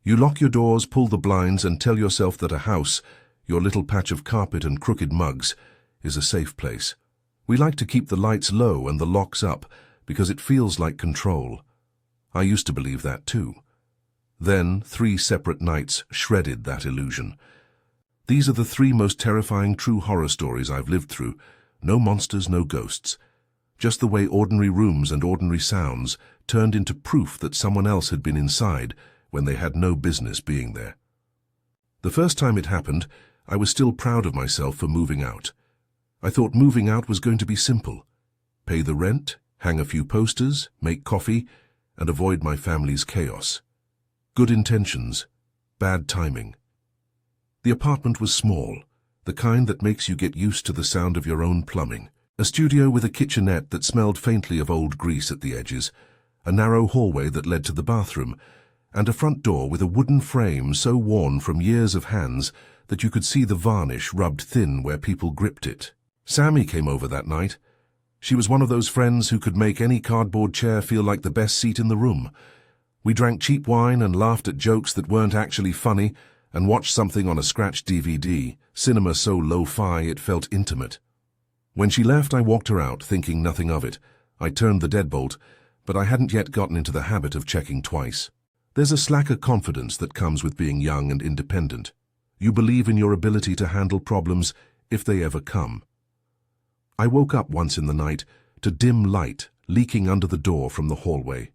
You lock your doors, pull the blinds, and tell yourself that a house, your little patch of carpet and crooked mugs, is a safe place. We like to keep the lights low and the locks up because it feels like control. I used to believe that too. Then 3 separate nights shredded that illusion. These are the 3 most terrifying true horror stories I've lived through. No monsters, no ghosts. Just the way ordinary rooms and ordinary sounds turned into proof that someone else had been inside when they had no business being there. The first time it happened, I was still proud of myself for moving out. I thought moving out was going to be simple. Pay the rent, hang a few posters, make coffee, and avoid my family's chaos. Good intentions, bad timing. The apartment was small, the kind that makes you get used to the sound of your own plumbing. A studio with a kitchenette that smelled faintly of old grease at the edges, a narrow hallway that led to the bathroom, and a front door with a wooden frame so worn from years of hands that you could see the varnish rubbed thin where people gripped it. Sammy came over that night. She was one of those friends who could make any cardboard chair feel like the best seat in the room. We drank cheap wine and laughed at jokes that weren't actually funny and watched something on a scratched DVD, cinema so lo-fi it felt intimate. When she left, I walked her out, thinking nothing of it. I turned the deadbolt, but I hadn't yet gotten into the habit of checking twice. There's a slacker confidence that comes with being young and independent. You believe in your ability to handle problems if they ever come. I woke up once in the night to dim light leaking under the door from the hallway.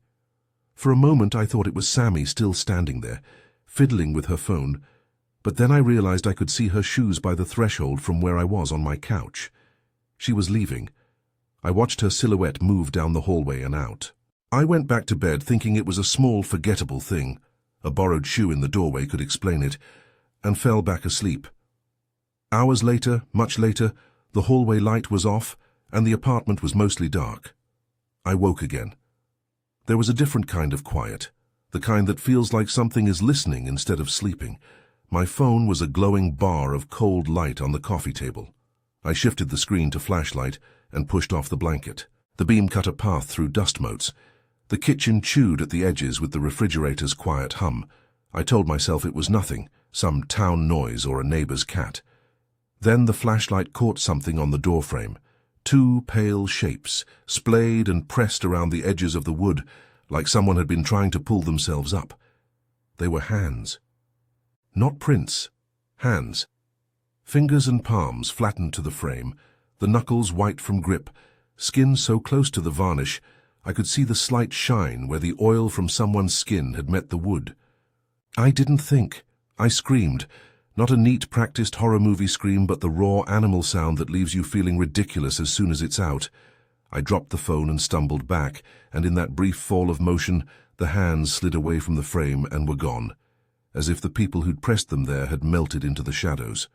For a moment I thought it was Sammy still standing there, fiddling with her phone, but then I realized I could see her shoes by the threshold from where I was on my couch. She was leaving. I watched her silhouette move down the hallway and out. I went back to bed thinking it was a small, forgettable thing. A borrowed shoe in the doorway could explain it, and fell back asleep. Hours later, much later, the hallway light was off and the apartment was mostly dark. I woke again. There was a different kind of quiet, the kind that feels like something is listening instead of sleeping. My phone was a glowing bar of cold light on the coffee table. I shifted the screen to flashlight and pushed off the blanket. The beam cut a path through dust motes. The kitchen chewed at the edges with the refrigerator's quiet hum. I told myself it was nothing, some town noise or a neighbor's cat. Then the flashlight caught something on the doorframe. 2 pale shapes, splayed and pressed around the edges of the wood, like someone had been trying to pull themselves up. They were hands. Not prints. Hands. Fingers and palms flattened to the frame, the knuckles white from grip, skin so close to the varnish I could see the slight shine where the oil from someone's skin had met the wood. I didn't think. I screamed. Not a neat, practiced horror movie scream, but the raw animal sound that leaves you feeling ridiculous as soon as it's out. I dropped the phone and stumbled back, and in that brief fall of motion, the hands slid away from the frame and were gone, as if the people who'd pressed them there had melted into the shadows.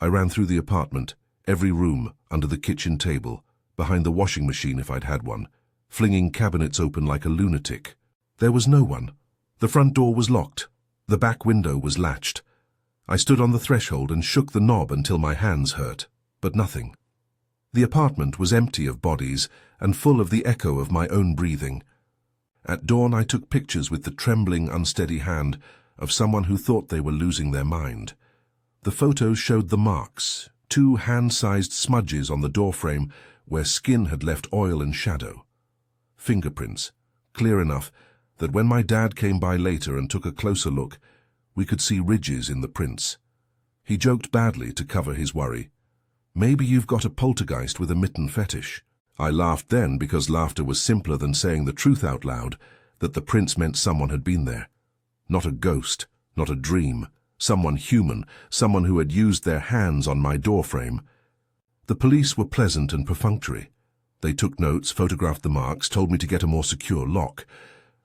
I ran through the apartment, every room, under the kitchen table, behind the washing machine if I'd had one, flinging cabinets open like a lunatic. There was no one. The front door was locked. The back window was latched. I stood on the threshold and shook the knob until my hands hurt, but nothing. The apartment was empty of bodies and full of the echo of my own breathing. At dawn I took pictures with the trembling, unsteady hand of someone who thought they were losing their mind. The photos showed the marks, 2 hand-sized smudges on the doorframe where skin had left oil and shadow. Fingerprints, clear enough that when my dad came by later and took a closer look, we could see ridges in the prints. He joked badly to cover his worry. Maybe you've got a poltergeist with a mitten fetish. I laughed then because laughter was simpler than saying the truth out loud, that the prints meant someone had been there. Not a ghost, not a dream, someone human, someone who had used their hands on my doorframe. The police were pleasant and perfunctory. They took notes, photographed the marks, told me to get a more secure lock.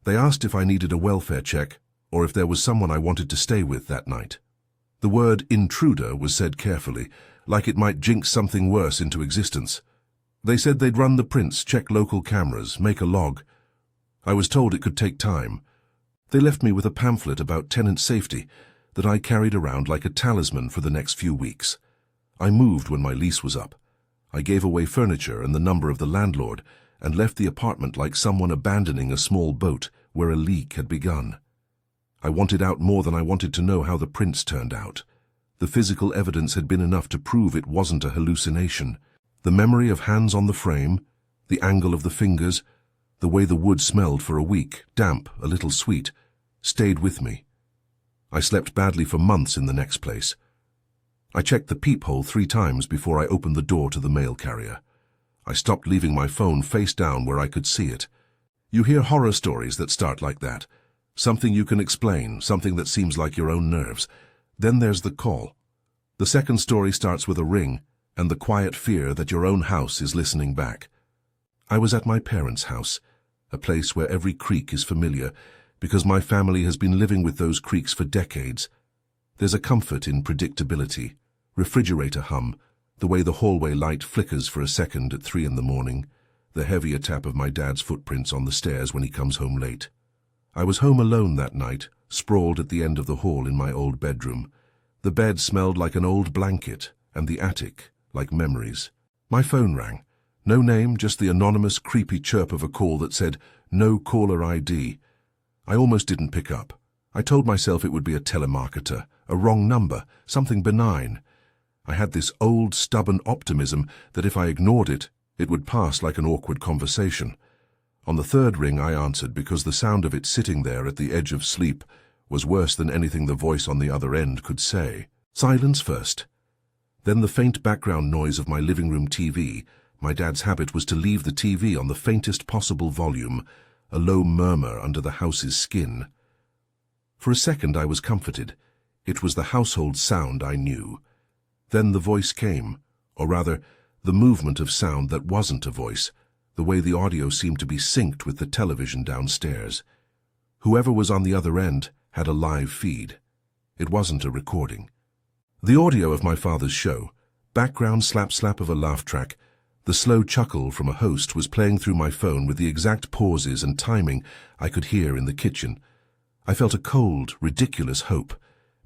They asked if I needed a welfare check or if there was someone I wanted to stay with that night. The word intruder was said carefully, like it might jinx something worse into existence. They said they'd run the prints, check local cameras, make a log. I was told it could take time. They left me with a pamphlet about tenant safety that I carried around like a talisman for the next few weeks. I moved when my lease was up. I gave away furniture and the number of the landlord and left the apartment like someone abandoning a small boat where a leak had begun. I wanted out more than I wanted to know how the prints turned out. The physical evidence had been enough to prove it wasn't a hallucination. The memory of hands on the frame, the angle of the fingers, the way the wood smelled for a week, damp, a little sweet, stayed with me. I slept badly for months in the next place. I checked the peephole 3 times before I opened the door to the mail carrier. I stopped leaving my phone face down where I could see it. You hear horror stories that start like that. Something you can explain, something that seems like your own nerves. Then there's the call. The second story starts with a ring and the quiet fear that your own house is listening back. I was at my parents' house, a place where every creak is familiar, because my family has been living with those creaks for decades. There's a comfort in predictability, refrigerator hum, the way the hallway light flickers for a second at 3 in the morning, the heavier tap of my dad's footprints on the stairs when he comes home late. I was home alone that night, sprawled at the end of the hall in my old bedroom. The bed smelled like an old blanket, and the attic like memories. My phone rang. No name, just the anonymous, creepy chirp of a call that said, "No caller ID." I almost didn't pick up. I told myself it would be a telemarketer, a wrong number, something benign. I had this old, stubborn optimism that if I ignored it, it would pass like an awkward conversation. On the third ring I answered because the sound of it sitting there at the edge of sleep was worse than anything the voice on the other end could say. Silence first. Then the faint background noise of my living room TV. My dad's habit was to leave the TV on the faintest possible volume, a low murmur under the house's skin. For a second I was comforted. It was the household sound I knew. Then the voice came, or rather, the movement of sound that wasn't a voice, the way the audio seemed to be synced with the television downstairs. Whoever was on the other end had a live feed. It wasn't a recording. The audio of my father's show, background slap-slap of a laugh track, the slow chuckle from a host was playing through my phone with the exact pauses and timing I could hear in the kitchen. I felt a cold, ridiculous hope.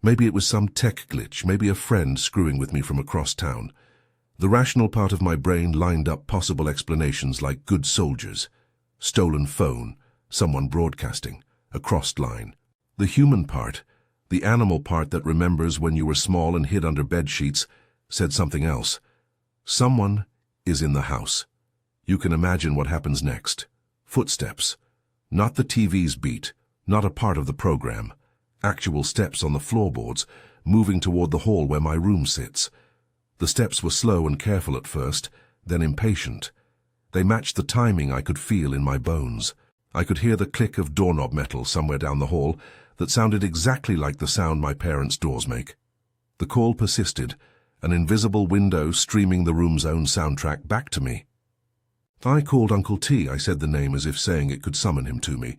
Maybe it was some tech glitch, maybe a friend screwing with me from across town. The rational part of my brain lined up possible explanations like good soldiers, stolen phone, someone broadcasting, a crossed line. The human part, the animal part that remembers when you were small and hid under bed sheets, said something else. Someone is in the house. You can imagine what happens next. Footsteps. Not the TV's beat, not a part of the program. Actual steps on the floorboards, moving toward the hall where my room sits. The steps were slow and careful at first, then impatient. They matched the timing I could feel in my bones. I could hear the click of doorknob metal somewhere down the hall that sounded exactly like the sound my parents' doors make. The call persisted, an invisible window streaming the room's own soundtrack back to me. I called Uncle T. I said the name as if saying it could summon him to me.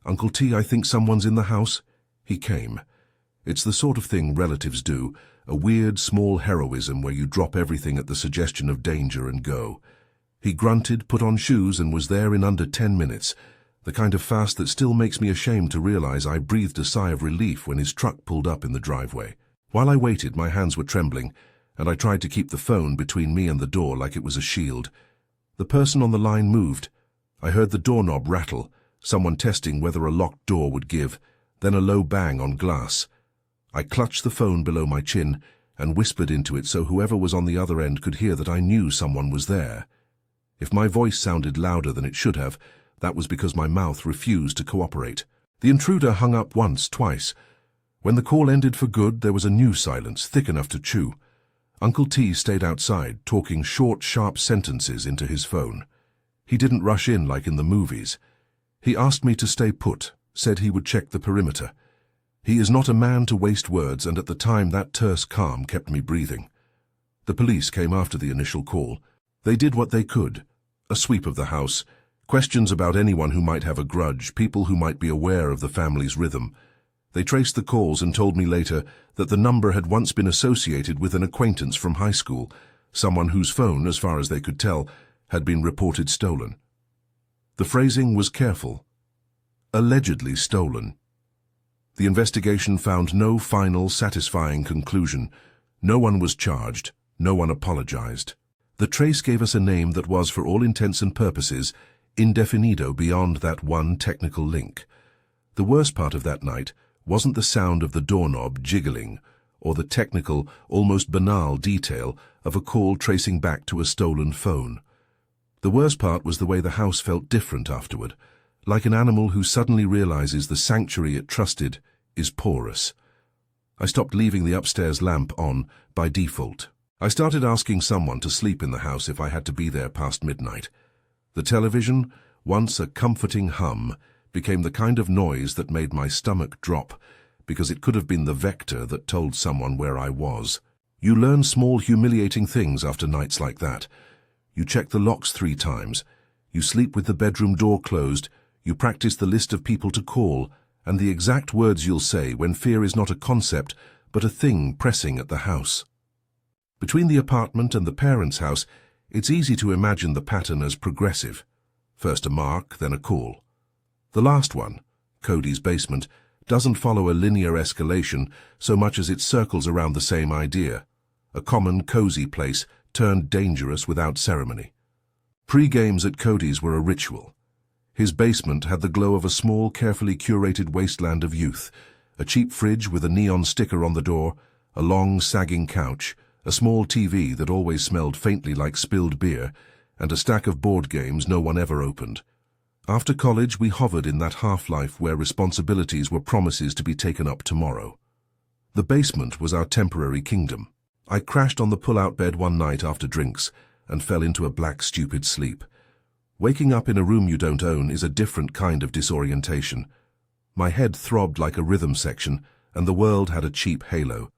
"Uncle T, I think someone's in the house." He came. It's the sort of thing relatives do, a weird, small heroism where you drop everything at the suggestion of danger and go. He grunted, put on shoes, and was there in under 10 minutes, the kind of fast that still makes me ashamed to realize I breathed a sigh of relief when his truck pulled up in the driveway. While I waited, my hands were trembling, and I tried to keep the phone between me and the door like it was a shield. The person on the line moved. I heard the doorknob rattle, someone testing whether a locked door would give, then a low bang on glass. I clutched the phone below my chin and whispered into it so whoever was on the other end could hear that I knew someone was there. If my voice sounded louder than it should have, that was because my mouth refused to cooperate. The intruder hung up once, twice. When the call ended for good, there was a new silence, thick enough to chew. Uncle T stayed outside, talking short, sharp sentences into his phone. He didn't rush in like in the movies. He asked me to stay put, said he would check the perimeter. He is not a man to waste words, and at the time that terse calm kept me breathing. The police came after the initial call. They did what they could. A sweep of the house, questions about anyone who might have a grudge, people who might be aware of the family's rhythm. They traced the calls and told me later that the number had once been associated with an acquaintance from high school, someone whose phone, as far as they could tell, had been reported stolen. The phrasing was careful. Allegedly stolen. The investigation found no final, satisfying conclusion. No one was charged. No one apologized. The trace gave us a name that was, for all intents and purposes, indefinido beyond that one technical link. The worst part of that night wasn't the sound of the doorknob jiggling or the technical, almost banal detail of a call tracing back to a stolen phone. The worst part was the way the house felt different afterward, like an animal who suddenly realizes the sanctuary it trusted is porous. I stopped leaving the upstairs lamp on by default. I started asking someone to sleep in the house if I had to be there past midnight. The television, once a comforting hum, became the kind of noise that made my stomach drop, because it could have been the vector that told someone where I was. You learn small, humiliating things after nights like that. You check the locks 3 times. You sleep with the bedroom door closed. You practice the list of people to call and the exact words you'll say when fear is not a concept, but a thing pressing at the house. Between the apartment and the parents' house, it's easy to imagine the pattern as progressive. First a mark, then a call. The last one, Cody's basement, doesn't follow a linear escalation so much as it circles around the same idea, a common, cozy place turned dangerous without ceremony. Pre-games at Cody's were a ritual. His basement had the glow of a small, carefully curated wasteland of youth, a cheap fridge with a neon sticker on the door, a long, sagging couch, a small TV that always smelled faintly like spilled beer, and a stack of board games no one ever opened. After college, we hovered in that half-life where responsibilities were promises to be taken up tomorrow. The basement was our temporary kingdom. I crashed on the pull-out bed one night after drinks and fell into a black, stupid sleep. Waking up in a room you don't own is a different kind of disorientation. My head throbbed like a rhythm section, and the world had a cheap halo.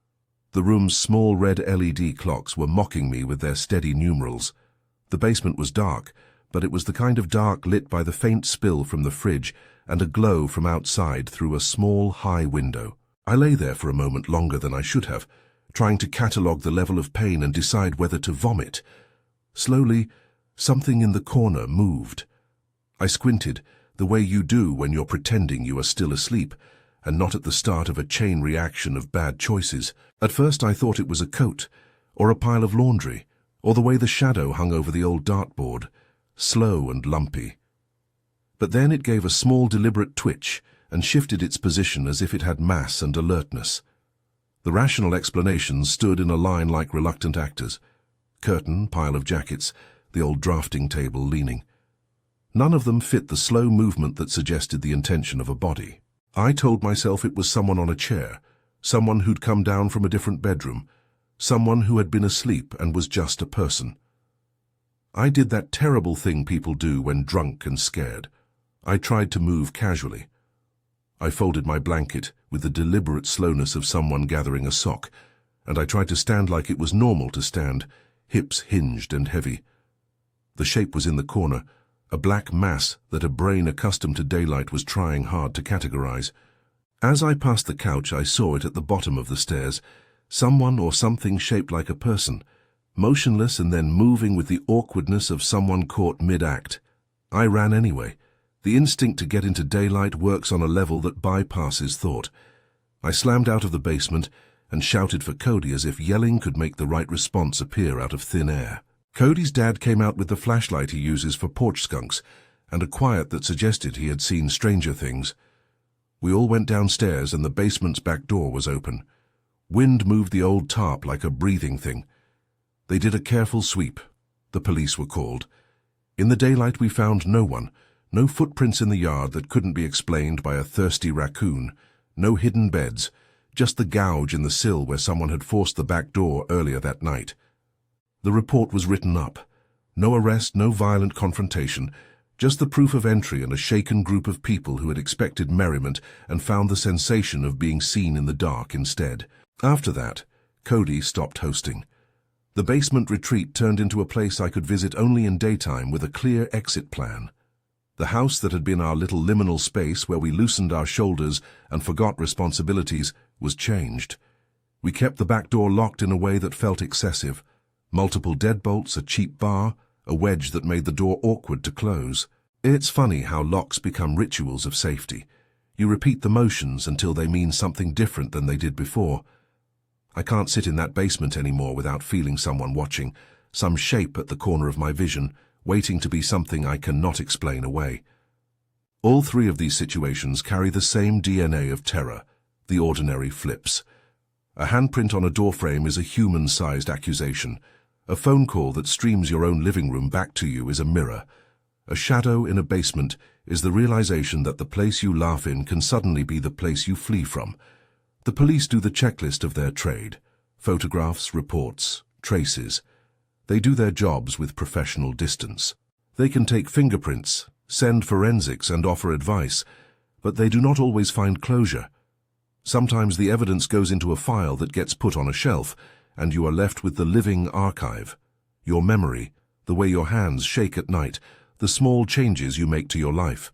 The room's small red LED clocks were mocking me with their steady numerals. The basement was dark, but it was the kind of dark lit by the faint spill from the fridge and a glow from outside through a small, high window. I lay there for a moment longer than I should have, trying to catalogue the level of pain and decide whether to vomit. Slowly, something in the corner moved. I squinted, the way you do when you're pretending you are still asleep, and not at the start of a chain reaction of bad choices. At first I thought it was a coat, or a pile of laundry, or the way the shadow hung over the old dartboard, slow and lumpy. But then it gave a small deliberate twitch and shifted its position as if it had mass and alertness. The rational explanations stood in a line like reluctant actors. Curtain, pile of jackets, the old drafting table leaning. None of them fit the slow movement that suggested the intention of a body. I told myself it was someone on a chair, someone who'd come down from a different bedroom, someone who had been asleep and was just a person. I did that terrible thing people do when drunk and scared. I tried to move casually. I folded my blanket with the deliberate slowness of someone gathering a sock, and I tried to stand like it was normal to stand, hips hinged and heavy. The shape was in the corner, a black mass that a brain accustomed to daylight was trying hard to categorize. As I passed the couch, I saw it at the bottom of the stairs, someone or something shaped like a person, motionless and then moving with the awkwardness of someone caught mid-act. I ran anyway. The instinct to get into daylight works on a level that bypasses thought. I slammed out of the basement and shouted for Cody as if yelling could make the right response appear out of thin air. Cody's dad came out with the flashlight he uses for porch skunks and a quiet that suggested he had seen stranger things. We all went downstairs and the basement's back door was open. Wind moved the old tarp like a breathing thing. They did a careful sweep. The police were called. In the daylight we found no one, no footprints in the yard that couldn't be explained by a thirsty raccoon, no hidden beds, just the gouge in the sill where someone had forced the back door earlier that night. The report was written up. No arrest, no violent confrontation, just the proof of entry and a shaken group of people who had expected merriment and found the sensation of being seen in the dark instead. After that, Cody stopped hosting. The basement retreat turned into a place I could visit only in daytime with a clear exit plan. The house that had been our little liminal space where we loosened our shoulders and forgot responsibilities was changed. We kept the back door locked in a way that felt excessive. Multiple deadbolts, a cheap bar, a wedge that made the door awkward to close. It's funny how locks become rituals of safety. You repeat the motions until they mean something different than they did before. I can't sit in that basement anymore without feeling someone watching, some shape at the corner of my vision, waiting to be something I cannot explain away. All 3 of these situations carry the same DNA of terror, the ordinary flips. A handprint on a doorframe is a human-sized accusation. A phone call that streams your own living room back to you is a mirror. A shadow in a basement is the realization that the place you laugh in can suddenly be the place you flee from. The police do the checklist of their trade. Photographs, reports, traces. They do their jobs with professional distance. They can take fingerprints, send forensics and offer advice, but they do not always find closure. Sometimes the evidence goes into a file that gets put on a shelf, and you are left with the living archive. Your memory, the way your hands shake at night, the small changes you make to your life.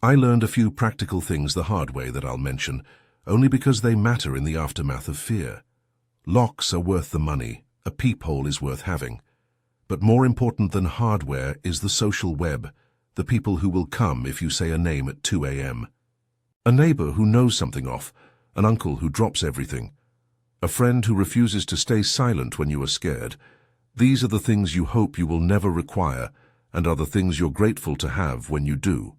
I learned a few practical things the hard way that I'll mention, only because they matter in the aftermath of fear. Locks are worth the money, a peephole is worth having. But more important than hardware is the social web, the people who will come if you say a name at 2 a.m. A neighbor who knows something off, an uncle who drops everything, a friend who refuses to stay silent when you are scared. These are the things you hope you will never require, and are the things you're grateful to have when you do.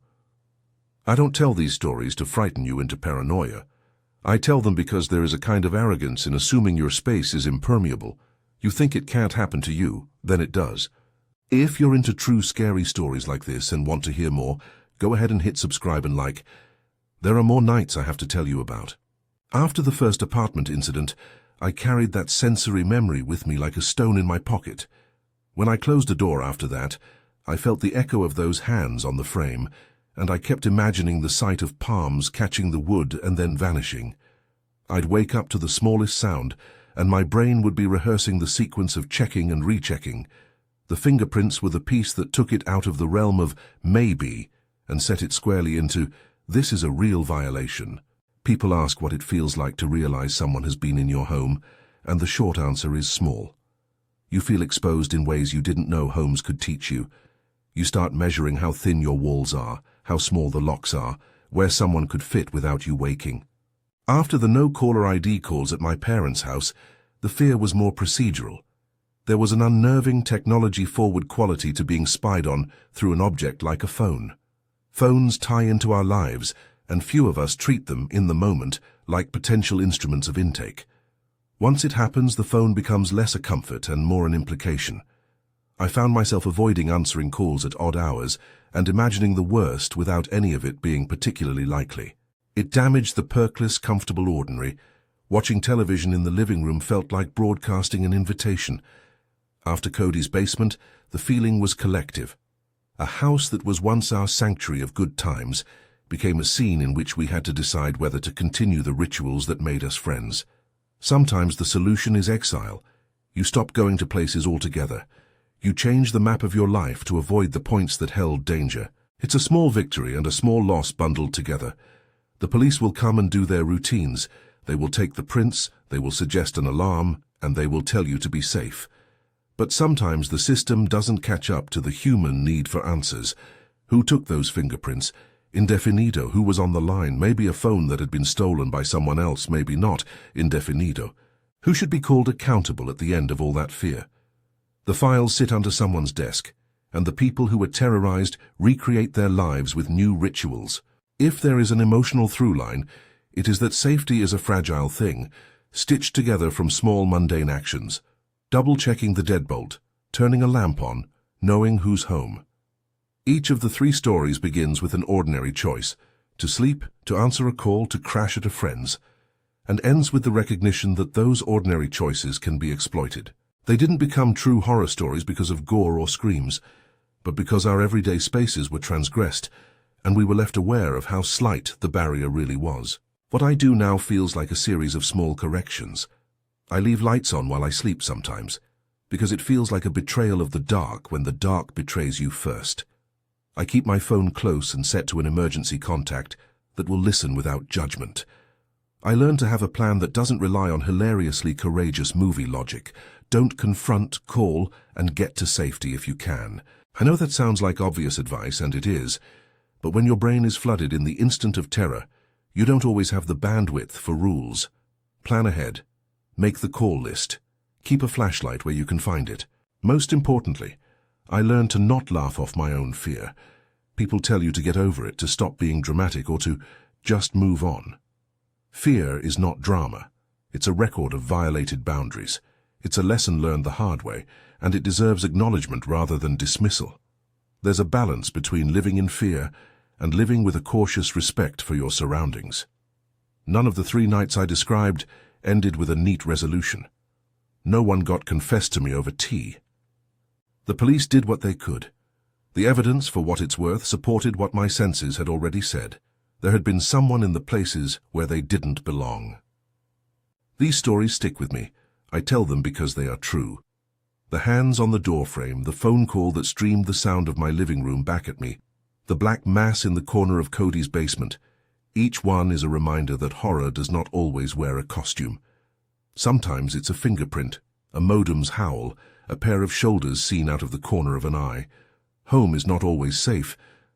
I don't tell these stories to frighten you into paranoia. I tell them because there is a kind of arrogance in assuming your space is impermeable. You think it can't happen to you, then it does. If you're into true scary stories like this and want to hear more, go ahead and hit subscribe and like. There are more nights I have to tell you about. After the first apartment incident, I carried that sensory memory with me like a stone in my pocket. When I closed a door after that, I felt the echo of those hands on the frame, and I kept imagining the sight of palms catching the wood and then vanishing. I'd wake up to the smallest sound, and my brain would be rehearsing the sequence of checking and rechecking. The fingerprints were the piece that took it out of the realm of maybe and set it squarely into, this is a real violation. People ask what it feels like to realize someone has been in your home, and the short answer is small. You feel exposed in ways you didn't know homes could teach you. You start measuring how thin your walls are, how small the locks are, where someone could fit without you waking. After the no-caller ID calls at my parents' house, the fear was more procedural. There was an unnerving technology-forward quality to being spied on through an object like a phone. Phones tie into our lives, and few of us treat them, in the moment, like potential instruments of intake. Once it happens, the phone becomes less a comfort and more an implication. I found myself avoiding answering calls at odd hours and imagining the worst without any of it being particularly likely. It damaged the perkless, comfortable ordinary. Watching television in the living room felt like broadcasting an invitation. After Cody's basement, the feeling was collective. A house that was once our sanctuary of good times became a scene in which we had to decide whether to continue the rituals that made us friends. Sometimes the solution is exile. You stop going to places altogether. You change the map of your life to avoid the points that held danger. It's a small victory and a small loss bundled together. The police will come and do their routines. They will take the prints, they will suggest an alarm, and they will tell you to be safe. But sometimes the system doesn't catch up to the human need for answers. Who took those fingerprints? Indefinido. Who was on the line? Maybe a phone that had been stolen by someone else, maybe not. Indefinido. Who should be called accountable at the end of all that fear? The files sit under someone's desk, and the people who were terrorized recreate their lives with new rituals. If there is an emotional through line, it is that safety is a fragile thing, stitched together from small mundane actions. Double-checking the deadbolt, turning a lamp on, knowing who's home. Each of the 3 stories begins with an ordinary choice, to sleep, to answer a call, to crash at a friend's, and ends with the recognition that those ordinary choices can be exploited. They didn't become true horror stories because of gore or screams, but because our everyday spaces were transgressed, and we were left aware of how slight the barrier really was. What I do now feels like a series of small corrections. I leave lights on while I sleep sometimes, because it feels like a betrayal of the dark when the dark betrays you first. I keep my phone close and set to an emergency contact that will listen without judgment. I learn to have a plan that doesn't rely on hilariously courageous movie logic. Don't confront, call, and get to safety if you can. I know that sounds like obvious advice, and it is, but when your brain is flooded in the instant of terror, you don't always have the bandwidth for rules. Plan ahead. Make the call list. Keep a flashlight where you can find it. Most importantly, I learned to not laugh off my own fear. People tell you to get over it, to stop being dramatic, or to just move on. Fear is not drama. It's a record of violated boundaries. It's a lesson learned the hard way, and it deserves acknowledgement rather than dismissal. There's a balance between living in fear and living with a cautious respect for your surroundings. None of the 3 nights I described ended with a neat resolution. No one got confessed to me over tea. The police did what they could. The evidence, for what it's worth, supported what my senses had already said. There had been someone in the places where they didn't belong. These stories stick with me. I tell them because they are true. The hands on the doorframe, the phone call that streamed the sound of my living room back at me, the black mass in the corner of Cody's basement. Each one is a reminder that horror does not always wear a costume. Sometimes it's a fingerprint, a modem's howl, a pair of shoulders seen out of the corner of an eye. Home is not always safe.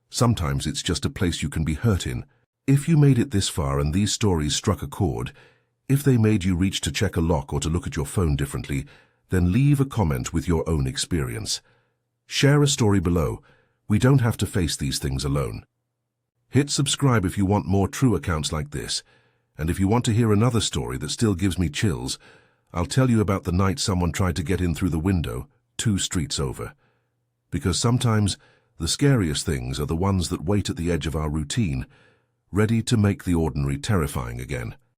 Sometimes it's just a place you can be hurt in. If you made it this far and these stories struck a chord, if they made you reach to check a lock or to look at your phone differently, then leave a comment with your own experience. Share a story below. We don't have to face these things alone. Hit subscribe if you want more true accounts like this. And if you want to hear another story that still gives me chills, I'll tell you about the night someone tried to get in through the window 2 streets over. Because sometimes the scariest things are the ones that wait at the edge of our routine, ready to make the ordinary terrifying again.